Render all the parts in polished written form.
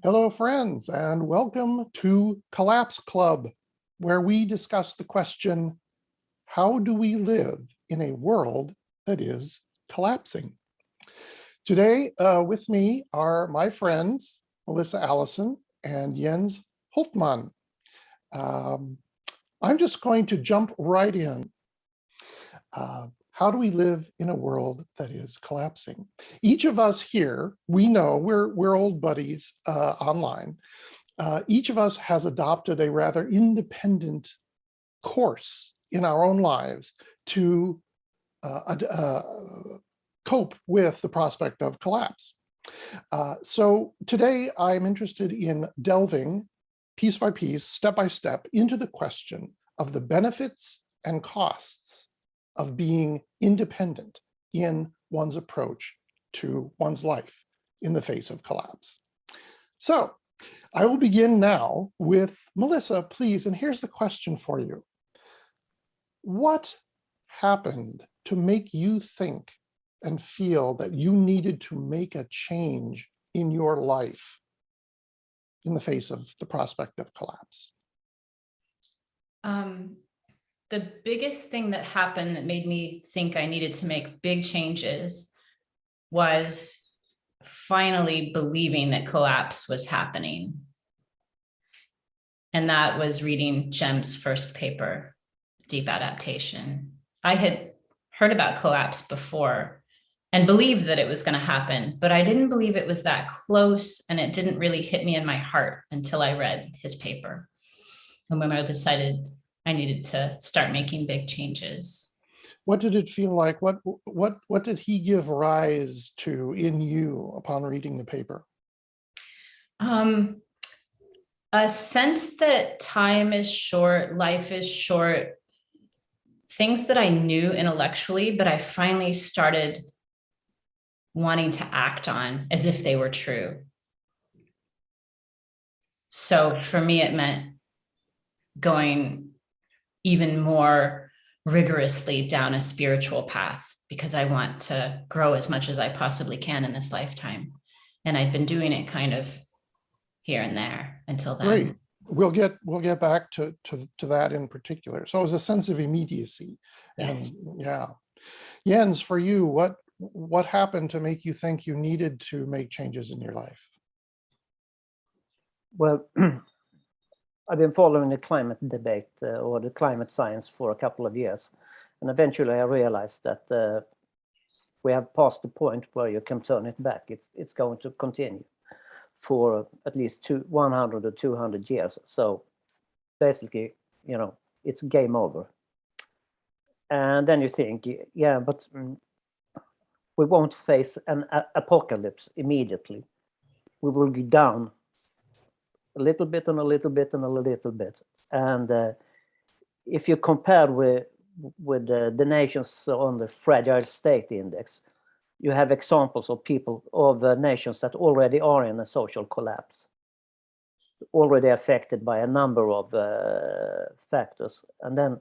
Hello, friends, and welcome to Collapse Club, where we discuss the question, how do we live in a world that is collapsing? Today, with me are my friends, Melissa Allison and Jens Hultman. I'm just going to jump right in. How do we live in a world that is collapsing? Each of us here, we know we're old buddies online. Each of us has adopted a rather independent course in our own lives to cope with the prospect of collapse. So today I'm interested in delving piece by piece, step by step, into the question of the benefits and costs of being independent in one's approach to one's life in the face of collapse. So I will begin now with Melissa, please. And here's the question for you. What happened to make you think and feel that you needed to make a change in your life in the face of the prospect of collapse? The biggest thing that happened that made me think I needed to make big changes was finally believing that collapse was happening. And that was reading Jem's first paper, Deep Adaptation. I had heard about collapse before and believed that it was going to happen, but I didn't believe it was that close, and it didn't really hit me in my heart until I read his paper. And when I decided I needed to start making big changes. What did it feel like? What did he give rise to in you upon reading the paper? A sense that time is short, life is short, things that I knew intellectually, but I finally started wanting to act on as if they were true. So for me, it meant going even more rigorously down a spiritual path, because I want to grow as much as I possibly can in this lifetime. And I'd been doing it kind of here and there until then. Great. We'll get back to that in particular. So it was a sense of immediacy. And yes. Yeah. Jens, for you, what happened to make you think you needed to make changes in your life? Well, I've been following the climate debate or the climate science for a couple of years. And eventually I realized that we have passed the point where you can turn it back. It's going to continue for at least 100 or 200 years. So basically, it's game over. And then you think, yeah, but we won't face an apocalypse immediately. We will go down a little bit and a little bit and a little bit. And if you compare with the nations on the fragile state index, you have examples of nations that already are in a social collapse, already affected by a number of factors. And then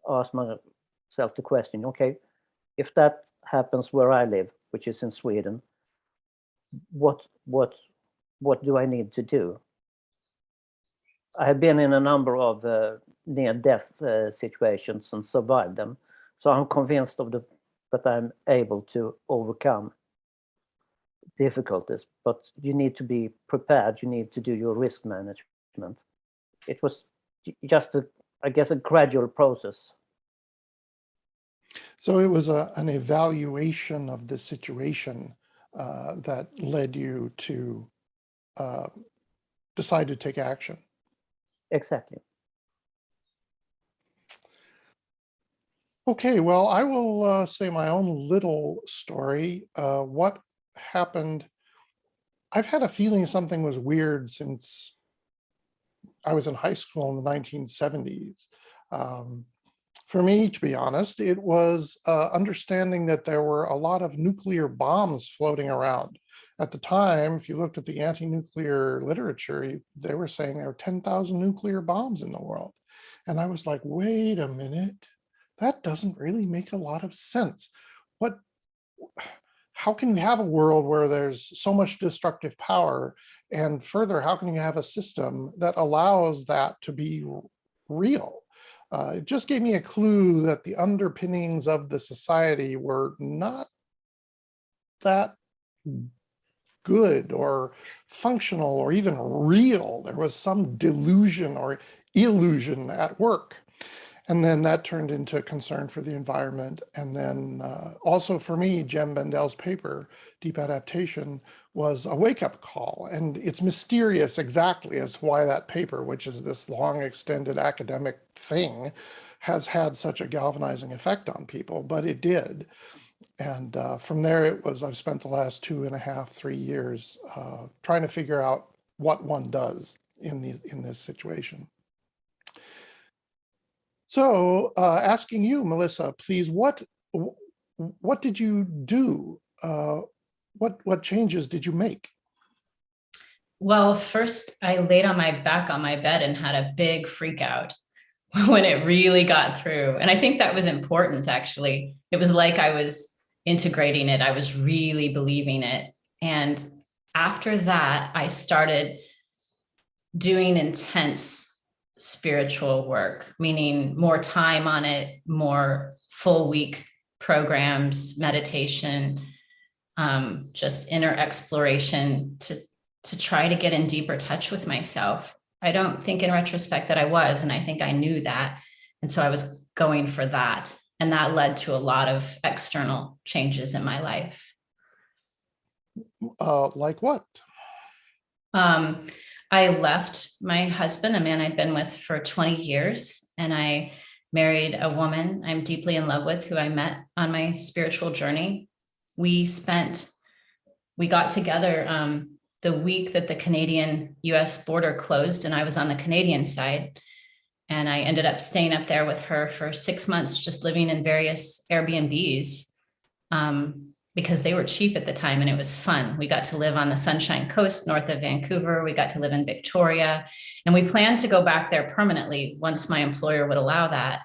ask myself the question, okay, if that happens where I live, which is in Sweden, what do I need to do? I have been in a number of near-death situations and survived them. So I'm convinced that I'm able to overcome difficulties, but you need to be prepared. You need to do your risk management. It was just, I guess, a gradual process. So it was an evaluation of the situation that led you to decide to take action. Exactly. Okay, well, I will say my own little story. What happened, I've had a feeling something was weird since I was in high school in the 1970s. For me, to be honest, it was understanding that there were a lot of nuclear bombs floating around. At the time, if you looked at the anti-nuclear literature, they were saying there were 10,000 nuclear bombs in the world. And I was like, wait a minute, that doesn't really make a lot of sense. how can you have a world where there's so much destructive power? And further, how can you have a system that allows that to be real? It just gave me a clue that the underpinnings of the society were not that good or functional or even real. There was some delusion or illusion at work. And then that turned into concern for the environment. And then also for me, Jem Bendel's paper, Deep Adaptation, was a wake-up call. And it's mysterious exactly as to why that paper, which is this long extended academic thing, has had such a galvanizing effect on people, but it did. And from there, I've spent the last 2.5, 3 years trying to figure out what one does in this situation. So asking you, Melissa, please, what did you do? What changes did you make? Well, first I laid on my back on my bed and had a big freak out when it really got through. And I think that was important, actually. It was like I was integrating it. I was really believing it. And after that, I started doing intense spiritual work, meaning more time on it, more full week programs, meditation, just inner exploration to try to get in deeper touch with myself. I don't think in retrospect that I was, and I think I knew that. And so I was going for that. And that led to a lot of external changes in my life. Like what? I left my husband, a man I'd been with for 20 years, and I married a woman I'm deeply in love with, who I met on my spiritual journey. We got together the week that the Canadian-US border closed, and I was on the Canadian side. And I ended up staying up there with her for 6 months, just living in various Airbnbs because they were cheap at the time and it was fun. We got to live on the Sunshine Coast north of Vancouver. We got to live in Victoria, and we planned to go back there permanently once my employer would allow that.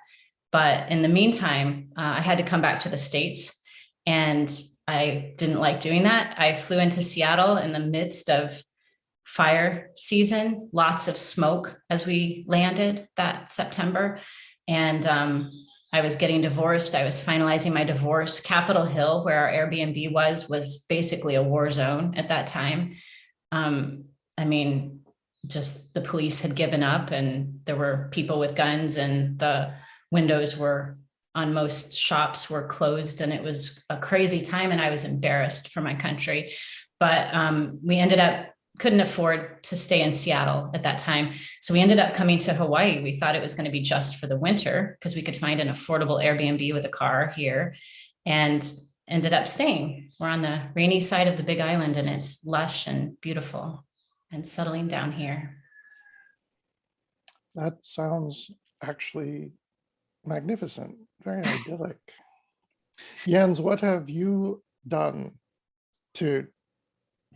But in the meantime, I had to come back to the States, and I didn't like doing that. I flew into Seattle in the midst of fire season, lots of smoke as we landed that September. And I was getting divorced. I was finalizing my divorce. Capitol Hill, where our Airbnb was basically a war zone at that time. I mean, just the police had given up, and there were people with guns, and the windows on most shops were closed, and it was a crazy time, and I was embarrassed for my country. But we couldn't afford to stay in Seattle at that time. So we ended up coming to Hawaii. We thought it was going to be just for the winter because we could find an affordable Airbnb with a car here, and ended up staying. We're on the rainy side of the Big Island, and it's lush and beautiful, and settling down here. That sounds actually magnificent, very idyllic. Jens, what have you done to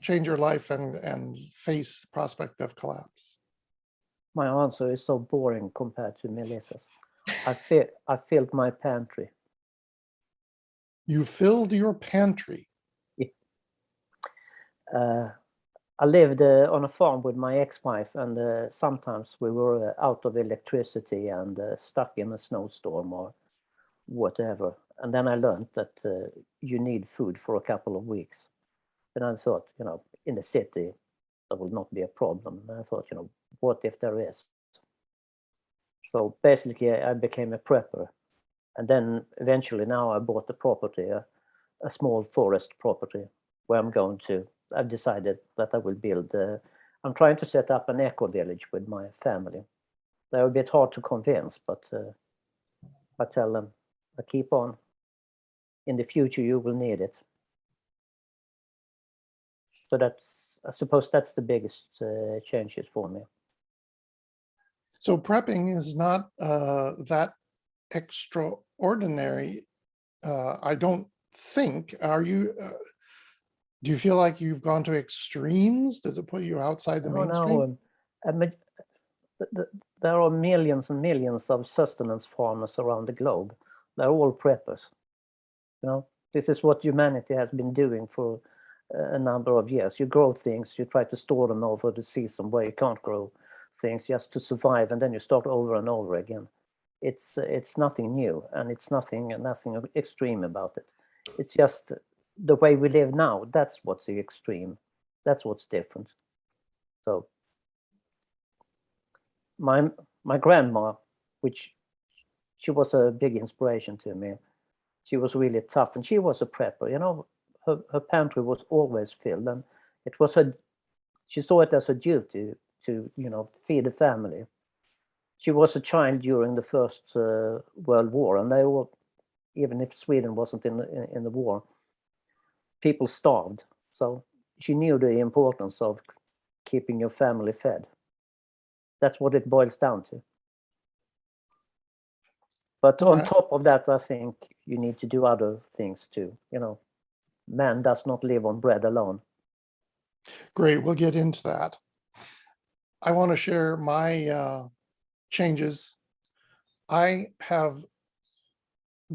change your life and face the prospect of collapse? My answer is so boring compared to Melissa's. I filled my pantry. You filled your pantry? I lived on a farm with my ex-wife, and sometimes we were out of electricity and stuck in a snowstorm or whatever. And then I learned that you need food for a couple of weeks. And I thought, in the city, that will not be a problem. And I thought, what if there is? So basically, I became a prepper. And then eventually now I bought a property, a small forest property, where I've decided that I will build, I'm trying to set up an eco village with my family. They're a bit hard to convince, but I tell them, I keep on. In the future, you will need it. So I suppose that's the biggest changes for me. So prepping is not that extraordinary, I don't think. Do you feel like you've gone to extremes? Does it put you outside the mainstream? No. There are millions and millions of sustenance farmers around the globe. They're all preppers. This is what humanity has been doing for a number of years. You grow things, you try to store them over the season where you can't grow things just to survive, and then you start over and over again. It's nothing new, and it's nothing extreme about it. It's just the way we live now. That's what's the extreme. That's what's different. So my grandma, which she was a big inspiration to me. She was really tough, and she was a prepper. You know, her pantry was always filled, and it was she saw it as a duty to, you know, feed the family. She was a child during the First World War, and they were, even if Sweden wasn't in the war, people starved. So she knew the importance of keeping your family fed. That's what it boils down to. But on top of that, I think you need to do other things too. You know, man does not live on bread alone. Great, we'll get into that. I want to share my changes. I have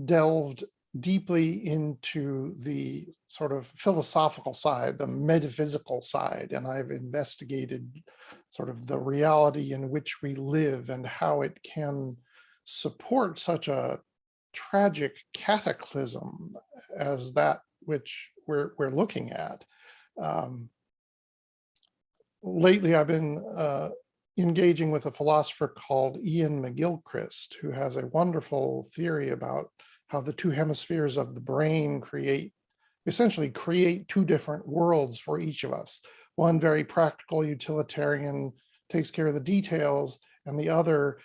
delved deeply into the sort of philosophical side, the metaphysical side, and I've investigated sort of the reality in which we live and how it can support such a tragic cataclysm as that which we're looking at. Lately, I've been engaging with a philosopher called Ian McGilchrist, who has a wonderful theory about how the two hemispheres of the brain essentially create two different worlds for each of us. One very practical, utilitarian, takes care of the details, and the other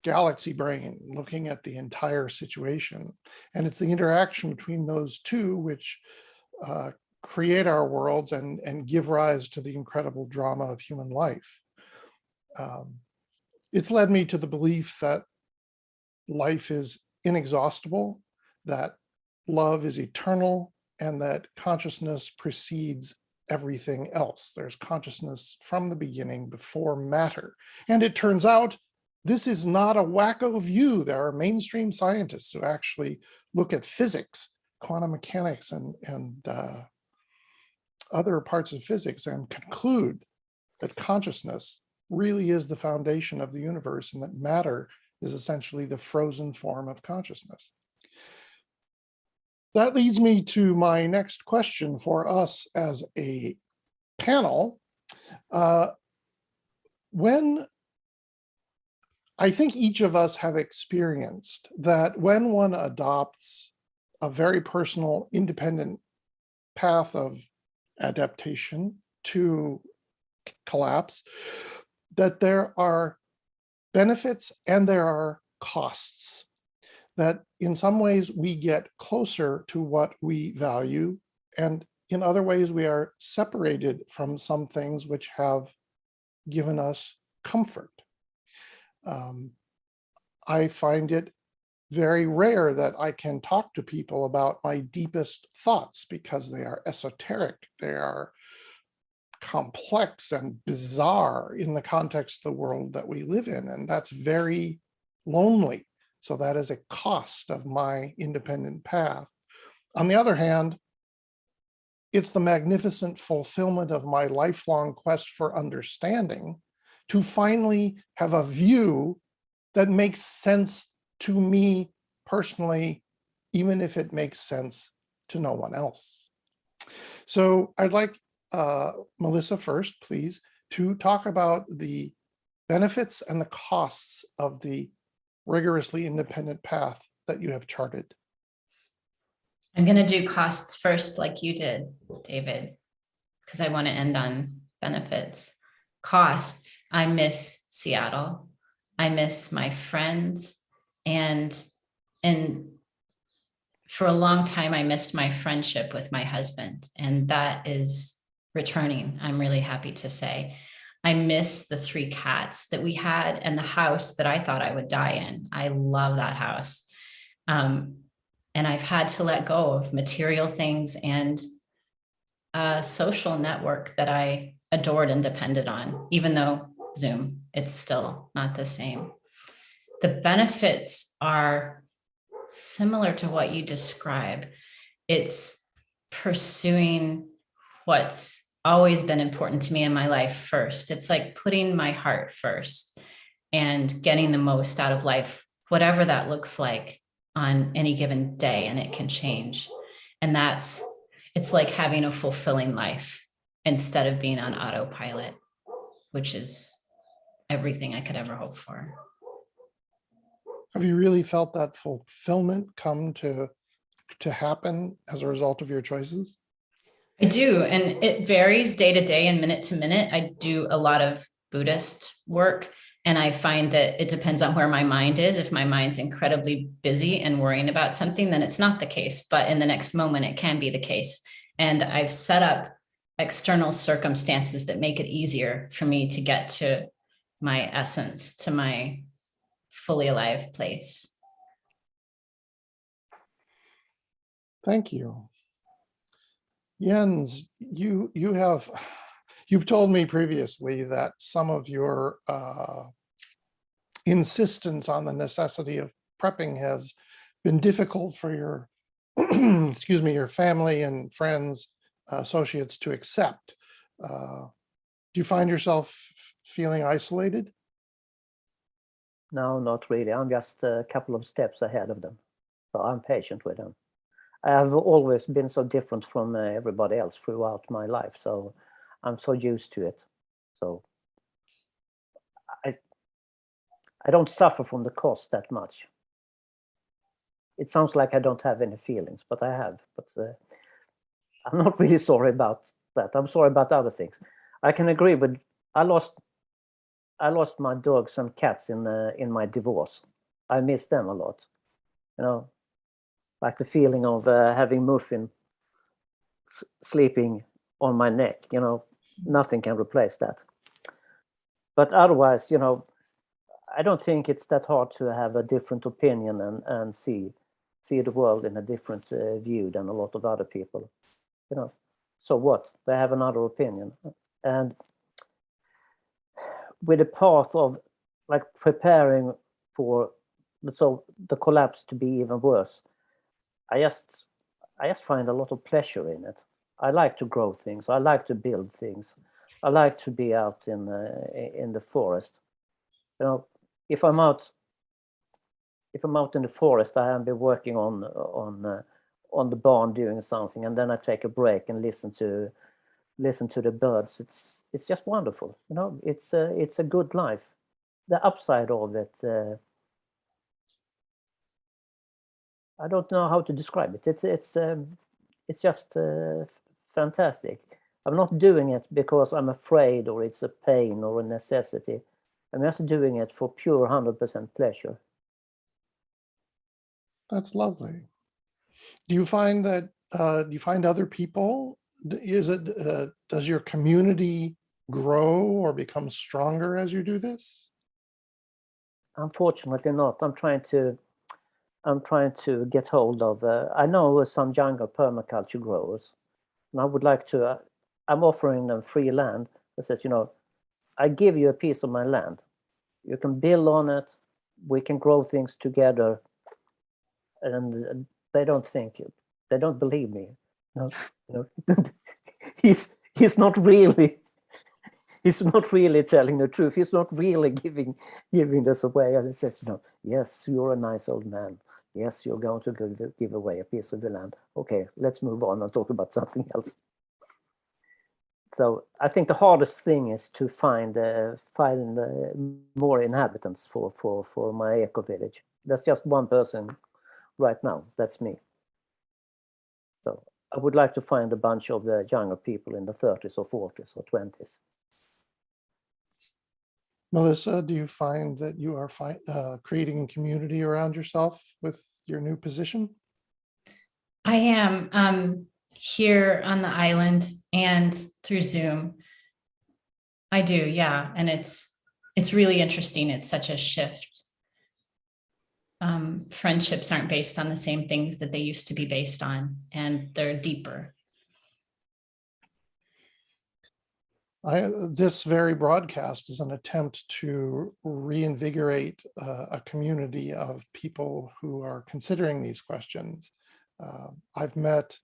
galaxy brain, looking at the entire situation. And it's the interaction between those two which create our worlds and give rise to the incredible drama of human life. It's led me to the belief that life is inexhaustible, that love is eternal, and that consciousness precedes everything else. There's consciousness from the beginning, before matter. And it turns out this is not a wacko view. There are mainstream scientists who actually look at physics, quantum mechanics, and other parts of physics and conclude that consciousness really is the foundation of the universe, and that matter is essentially the frozen form of consciousness. That leads me to my next question for us as a panel. When I think each of us have experienced that when one adopts a very personal, independent path of adaptation to collapse, that there are benefits and there are costs, that in some ways we get closer to what we value, and in other ways we are separated from some things which have given us comfort. I find it very rare that I can talk to people about my deepest thoughts because they are esoteric, they are complex and bizarre in the context of the world that we live in, and that's very lonely. So that is a cost of my independent path. On the other hand, it's the magnificent fulfillment of my lifelong quest for understanding to finally have a view that makes sense to me personally, even if it makes sense to no one else. So I'd like Melissa first, please, to talk about the benefits and the costs of the rigorously independent path that you have charted. I'm going to do costs first, like you did, David, because I want to end on benefits. Costs, I miss Seattle. I miss my friends. And for a long time, I missed my friendship with my husband. And that is returning, I'm really happy to say. I miss the 3 cats that we had and the house that I thought I would die in. I love that house. And I've had to let go of material things and a social network that I adored and depended on, even though Zoom, it's still not the same. The benefits are similar to what you describe. it's pursuing what's always been important to me in my life first. It's like putting my heart first and getting the most out of life, whatever that looks like on any given day, and it can change. And it's like having a fulfilling life instead of being on autopilot, which is everything I could ever hope for. Have you really felt that fulfillment come to happen as a result of your choices? I do, and it varies day to day and minute to minute. I do a lot of Buddhist work, and I find that it depends on where my mind is. If my mind's incredibly busy and worrying about something, then it's not the case. But in the next moment, it can be the case. And I've set up external circumstances that make it easier for me to get to my essence, to my fully alive place. Thank you. Jens, you've told me previously that some of your insistence on the necessity of prepping has been difficult for your, excuse me, your family and friends, associates to accept. Do you find yourself feeling isolated? No, not really. I'm just a couple of steps ahead of them. So I'm patient with them. I have always been so different from everybody else throughout my life. So I'm so used to it. So I don't suffer from the cost that much. It sounds like I don't have any feelings, but I have. But I'm not really sorry about that. I'm sorry about other things. I can agree with. I lost my dogs and cats in my divorce. I miss them a lot. You know, like the feeling of having Muffin sleeping on my neck. You know, nothing can replace that. But otherwise, you know, I don't think it's that hard to have a different opinion and see the world in a different view than a lot of other people. You know, so what? They have another opinion. And with the path of like preparing for the collapse to be even worse, I just find a lot of pleasure in it. I like to grow things. I like to build things. I like to be out in the forest. You know, if I'm out in the forest, I have been working on the barn doing something, and then I take a break and listen to the birds. It's just wonderful. You know, it's a good life. The upside of it, I don't know how to describe it. It's just fantastic. I'm not doing it because I'm afraid or it's a pain or a necessity. I'm just doing it for pure 100% pleasure. That's lovely. Do you find that, do you find other people, does your community grow or become stronger as you do this? Unfortunately not. I'm trying to get hold of, I know some younger permaculture growers, and I would like to, I'm offering them free land. I said, you know, I give you a piece of my land. You can build on it. We can grow things together. And they don't believe me. No, no. he's not really telling the truth. He's not really giving this away. And he says, you know, yes, you're a nice old man. Yes, you're going to give away a piece of the land. Okay, let's move on and talk about something else. So I think the hardest thing is to find more inhabitants for my eco village. There's just one person right now. That's me. So I would like to find a bunch of the younger people in the 30s or 40s or 20s. Melissa, do you find that you are creating community around yourself with your new position? I am here on the island and through Zoom. I do, yeah. And it's really interesting. It's such a shift. Friendships aren't based on the same things that they used to be based on, and they're deeper. This very broadcast is an attempt to reinvigorate a community of people who are considering these questions. I've met,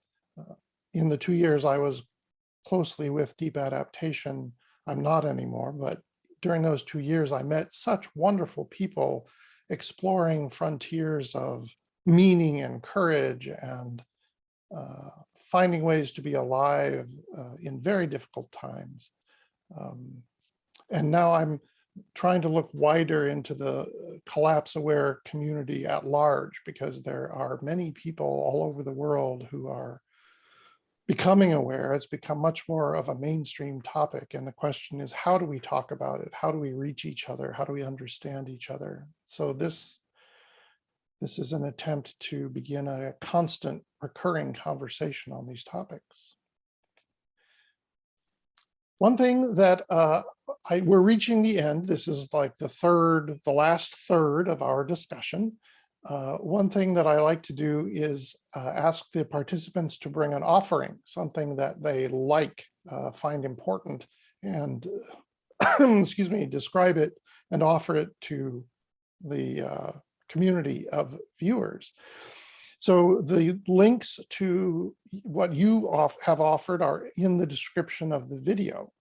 in the 2 years I was closely with deep adaptation, I'm not anymore, but during those 2 years, I met such wonderful people exploring frontiers of meaning and courage and finding ways to be alive in very difficult times. And now I'm trying to look wider into the collapse-aware community at large, because there are many people all over the world who are becoming aware. It's become much more of a mainstream topic. And the question is, how do we talk about it? How do we reach each other? How do we understand each other? So this is an attempt to begin a constant recurring conversation on these topics. One thing that we're reaching the end. This is like the last third of our discussion. One thing that I like to do is ask the participants to bring an offering, something that they find important, and excuse me, describe it and offer it to the community of viewers. So the links to what you have offered are in the description of the video.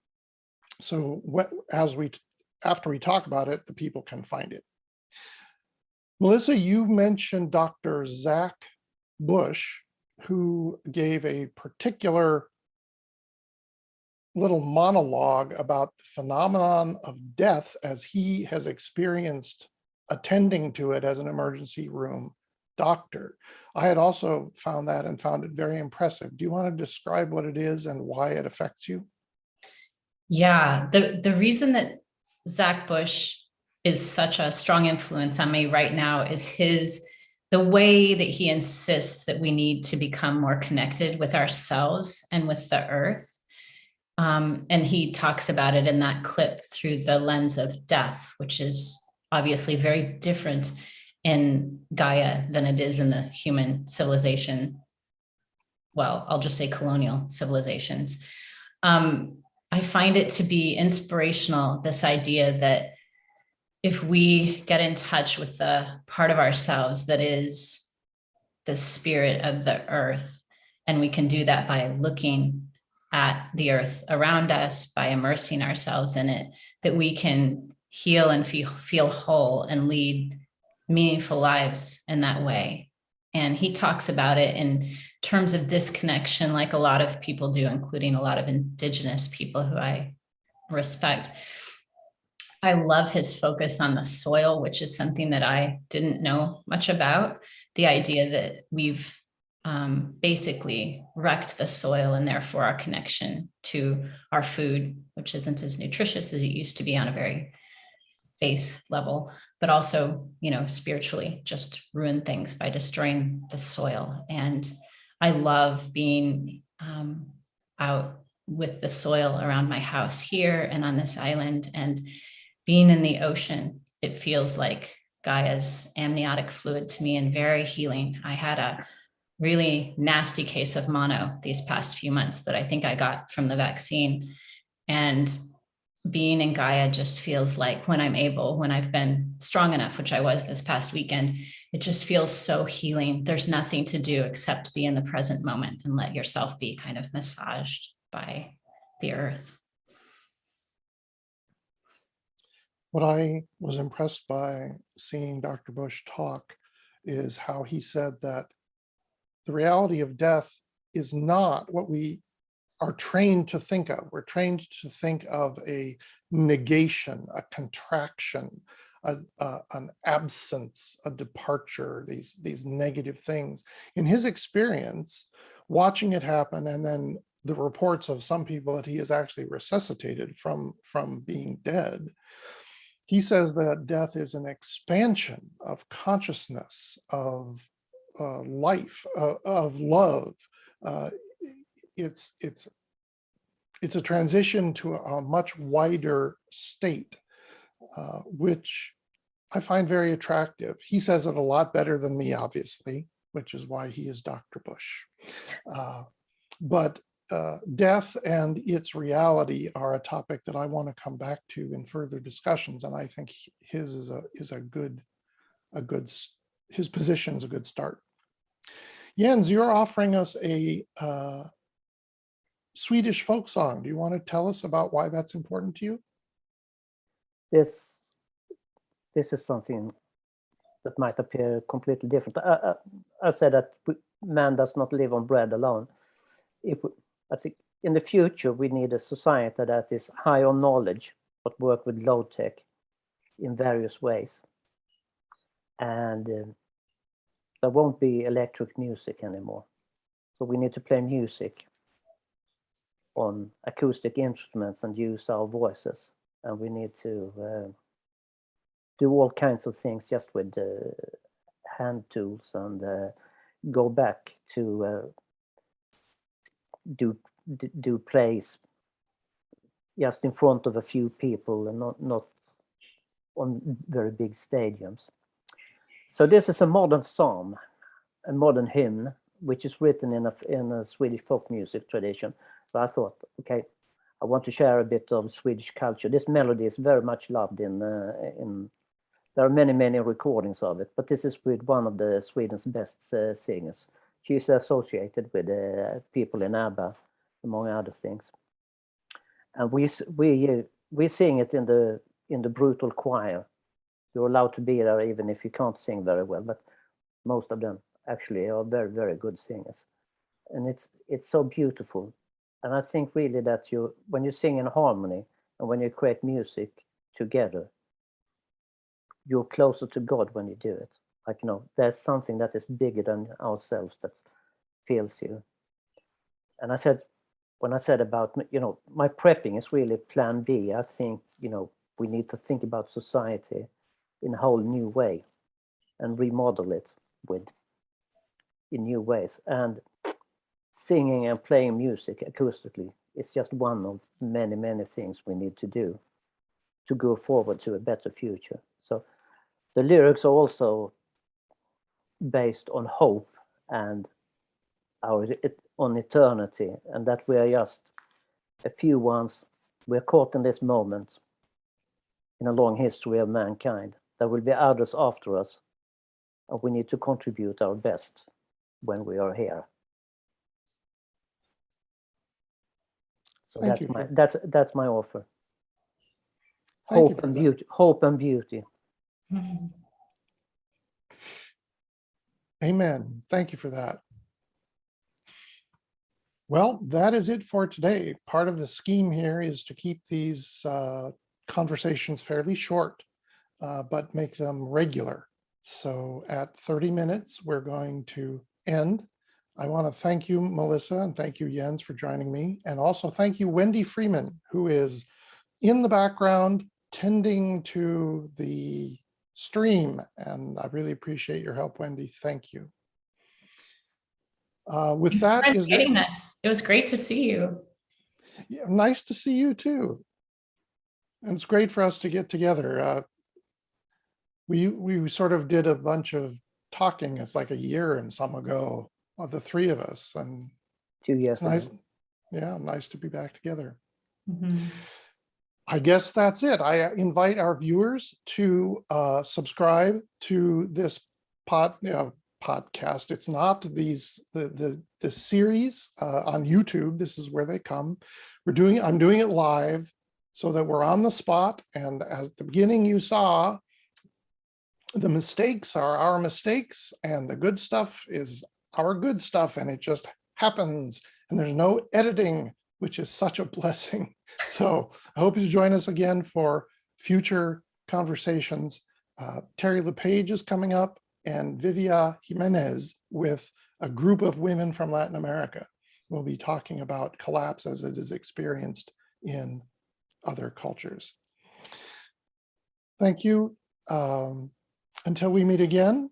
So after we talk about it, the people can find it. Melissa, you mentioned Dr. Zach Bush, who gave a particular little monologue about the phenomenon of death as he has experienced attending to it as an emergency room doctor. I had also found it very impressive. Do you want to describe what it is and why it affects you? Yeah, the reason that Zach Bush is such a strong influence on me right now is the way that he insists that we need to become more connected with ourselves and with the earth. And he talks about it in that clip through the lens of death, which is obviously very different in Gaia than it is in the human civilization. Well, I'll just say colonial civilizations. I find it to be inspirational, this idea that if we get in touch with the part of ourselves that is the spirit of the earth, and we can do that by looking at the earth around us, by immersing ourselves in it, that we can heal and feel whole and lead meaningful lives in that way. And he talks about it in terms of disconnection, like a lot of people do, including a lot of Indigenous people who I respect. I love his focus on the soil, which is something that I didn't know much about. The idea that we've basically wrecked the soil, and therefore our connection to our food, which isn't as nutritious as it used to be on a very base level, but also, spiritually just ruin things by destroying the soil. And I love being out with the soil around my house here and on this island, and being in the ocean. It feels like Gaia's amniotic fluid to me and very healing. I had a really nasty case of mono these past few months that I think I got from the vaccine. And being in Gaia just feels like when I've been strong enough, which I was this past weekend, it just feels so healing. There's nothing to do except be in the present moment and let yourself be kind of massaged by the earth. What I was impressed by seeing Dr. Bush talk is how he said that the reality of death is not what we are trained to think of. We're trained to think of a negation, a contraction, an absence, a departure, these negative things. In his experience, watching it happen, and then the reports of some people that he has actually resuscitated from being dead, he says that death is an expansion of consciousness, of life, of love. It's a transition to a much wider state, which I find very attractive. He says it a lot better than me, obviously, which is why he is Dr. Bush. But death and its reality are a topic that I want to come back to in further discussions, and I think his position is a good start. Jens, you're offering us a Swedish folk song. Do you want to tell us about why that's important to you? This is something that might appear completely different. I said that man does not live on bread alone. I think in the future we need a society that is high on knowledge, but work with low tech in various ways. And there won't be electric music anymore. So we need to play music on acoustic instruments and use our voices. And we need to do all kinds of things just with hand tools and go back to do plays just in front of a few people and not on very big stadiums. So this is a modern psalm, a modern hymn, which is written in a Swedish folk music tradition. So I thought, okay, I want to share a bit of Swedish culture. This melody is very much loved in there are many recordings of it, but this is with one of the Sweden's best singers. She's associated with people in ABBA, among other things. And we sing it in the brutal choir. You're allowed to be there even if you can't sing very well, but most of them actually are very good singers. And it's so beautiful. And I think really that when you sing in harmony and when you create music together, you're closer to God when you do it. Like, there's something that is bigger than ourselves that feels you. And when I said about, my prepping is really plan B. I think, we need to think about society in a whole new way and remodel it in new ways. And singing and playing music acoustically is just one of many things we need to do to go forward to a better future. So the lyrics are also based on hope and on eternity, and that we are just a few ones. We're caught in this moment in a long history of mankind. There will be others after us, and we need to contribute our best when we are here. So that's my offer. Hope and beauty. Hope and beauty. Amen. Thank you for that. Well, that is it for today. Part of the scheme here is to keep these conversations fairly short, but make them regular. So at 30 minutes, we're going to end. I want to thank you, Melissa, and thank you, Jens, for joining me. And also thank you, Wendy Freeman, who is in the background tending to the stream. And I really appreciate your help, Wendy. Thank you. With that, it was great to see you. Yeah, nice to see you too. And it's great for us to get together. We sort of did a bunch of talking. It's like a year and some ago, the three of us, and 2 years ago. Nice. Yeah, nice to be back together. Mm-hmm. I guess that's it. I invite our viewers to subscribe to this podcast. It's not the series on YouTube. This is where they come. I'm doing it live so that we're on the spot. And at the beginning, you saw the mistakes are our mistakes, and the good stuff is our good stuff, and it just happens. And there's no editing, which is such a blessing. So I hope you join us again for future conversations. Terry LePage is coming up, and Vivia Jimenez with a group of women from Latin America. We'll be talking about collapse as it is experienced in other cultures. Thank you. Until we meet again,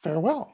farewell.